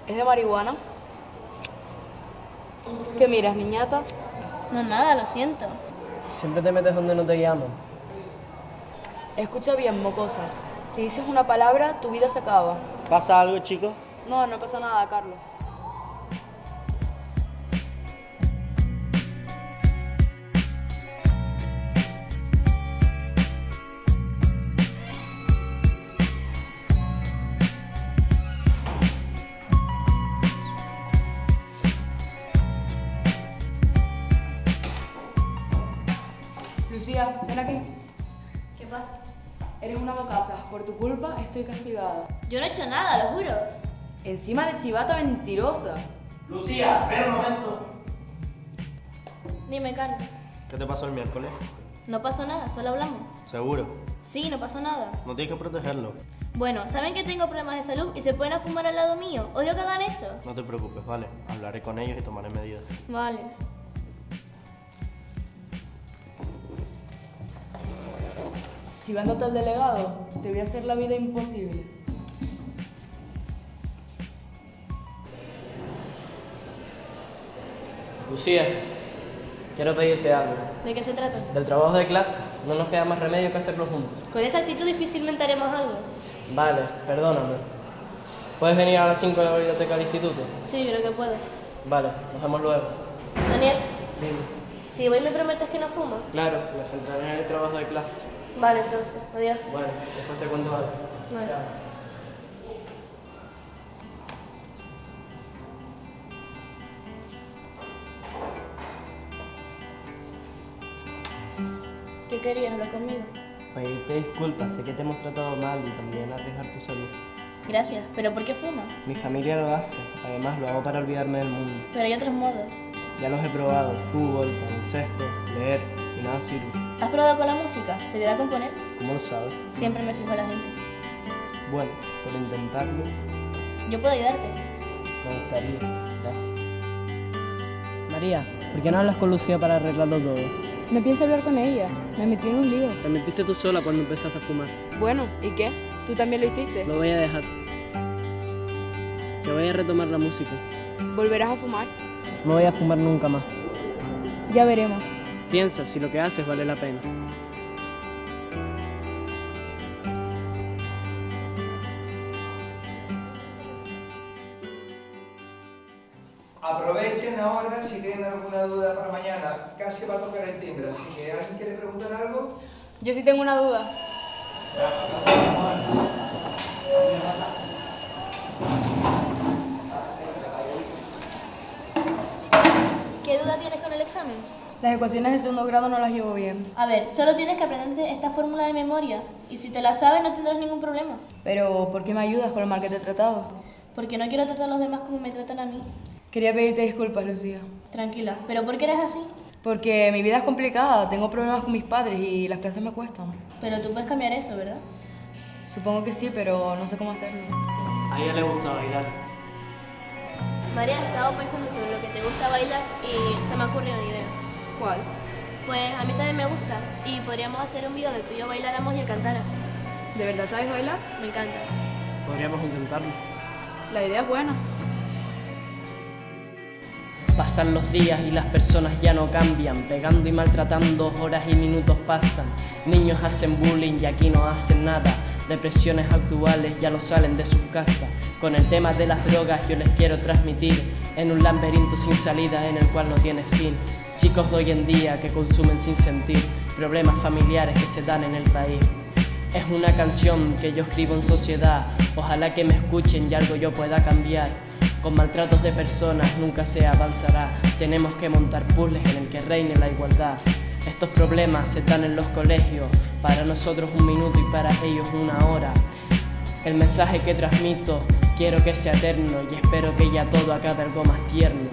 ¿Es de marihuana? ¿Qué miras, niñata? No, nada, lo siento. Siempre te metes donde no te llaman. Escucha bien, mocosa. Si dices una palabra, tu vida se acaba. ¿Pasa algo, chicos? No, no pasa nada, Carlos. Lucía, ven aquí. ¿Qué pasa? Eres una mocasa. Por tu culpa estoy castigada. Yo no he hecho nada, lo juro. Encima de chivata mentirosa. Lucía, ven un momento. Dime, Carlos. ¿Qué te pasó el miércoles? No pasó nada, solo hablamos. ¿Seguro? Sí, no pasó nada. No tienes que protegerlo. Bueno, saben que tengo problemas de salud y se pueden a fumar al lado mío. Odio que hagan eso. No te preocupes, ¿vale? Hablaré con ellos y tomaré medidas. Vale. Chivándote al delegado, te voy a hacer la vida imposible. Lucía, quiero pedirte algo. ¿De qué se trata? Del trabajo de clase, no nos queda más remedio que hacerlo juntos. Con esa actitud difícilmente haremos algo. Vale, perdóname. ¿Puedes venir a las 5 a la biblioteca del instituto? Sí, creo que puedo. Vale, nos vemos luego. Daniel, Dime. si voy me prometes que no fumas. Claro, me centraré en el trabajo de clase. Vale, entonces. Adiós. Bueno, después te cuento algo. Vale. Chao. ¿Qué querías hablar conmigo? Pedirte disculpas, sé que te hemos tratado mal y también arriesgar tu salud. Gracias, pero ¿por qué fumas? Mi familia lo hace, además lo hago para olvidarme del mundo. Pero hay otros modos. Ya los he probado, fútbol, baloncesto, leer y nada sirve. ¿Has probado con la música? ¿Se te da a componer? ¿Cómo lo sabes? Siempre me fijo en la gente. Bueno, por intentarlo, Yo puedo ayudarte. me gustaría. Gracias. María, ¿por qué no hablas con Lucía para arreglarlo todo? No pienso hablar con ella. Me metí en un lío. Te metiste tú sola cuando empezaste a fumar. Bueno, ¿y qué? ¿Tú también lo hiciste? Lo voy a dejar. Que voy a retomar la música. ¿Volverás a fumar? No voy a fumar nunca más. Ya veremos. Piensa si lo que haces vale la pena. Aprovechen ahora si tienen alguna duda para mañana. Casi va a tocar el timbre, así que ¿alguien quiere preguntar algo? Yo sí tengo una duda. ¿Qué duda tienes con el examen? Las ecuaciones de segundo grado no las llevo bien. A ver, solo tienes que aprenderte esta fórmula de memoria. Y si te la sabes no tendrás ningún problema. Pero, ¿por qué me ayudas con lo mal que te he tratado? Porque no quiero tratar a los demás como me tratan a mí. Quería pedirte disculpas, Lucía. Tranquila, ¿pero por qué eres así? Porque mi vida es complicada, tengo problemas con mis padres y las clases me cuestan. Pero tú puedes cambiar eso, ¿verdad? Supongo que sí, pero no sé cómo hacerlo. A ella le gusta bailar. María, estaba pensando sobre lo que te gusta bailar y se me ocurrió una idea. ¿Cuál? Pues a mí también me gusta y podríamos hacer un video de tú y yo bailáramos y él cantara. ¿De verdad sabes bailar? Me encanta. Podríamos intentarlo. La idea es buena. Pasan los días y las personas ya no cambian. Pegando y maltratando, horas y minutos pasan. Niños hacen bullying y aquí no hacen nada. Depresiones actuales ya no salen de sus casas. Con el tema de las drogas yo les quiero transmitir en un laberinto sin salida en el cual no tiene fin. Chicos de hoy en día que consumen sin sentir, problemas familiares que se dan en el país. Es una canción que yo escribo en sociedad, ojalá que me escuchen y algo yo pueda cambiar. Con maltratos de personas nunca se avanzará, tenemos que montar puzzles en el que reine la igualdad. Estos problemas se dan en los colegios, para nosotros un minuto y para ellos una hora. El mensaje que transmito quiero que sea eterno y espero que ya todo acabe algo más tierno.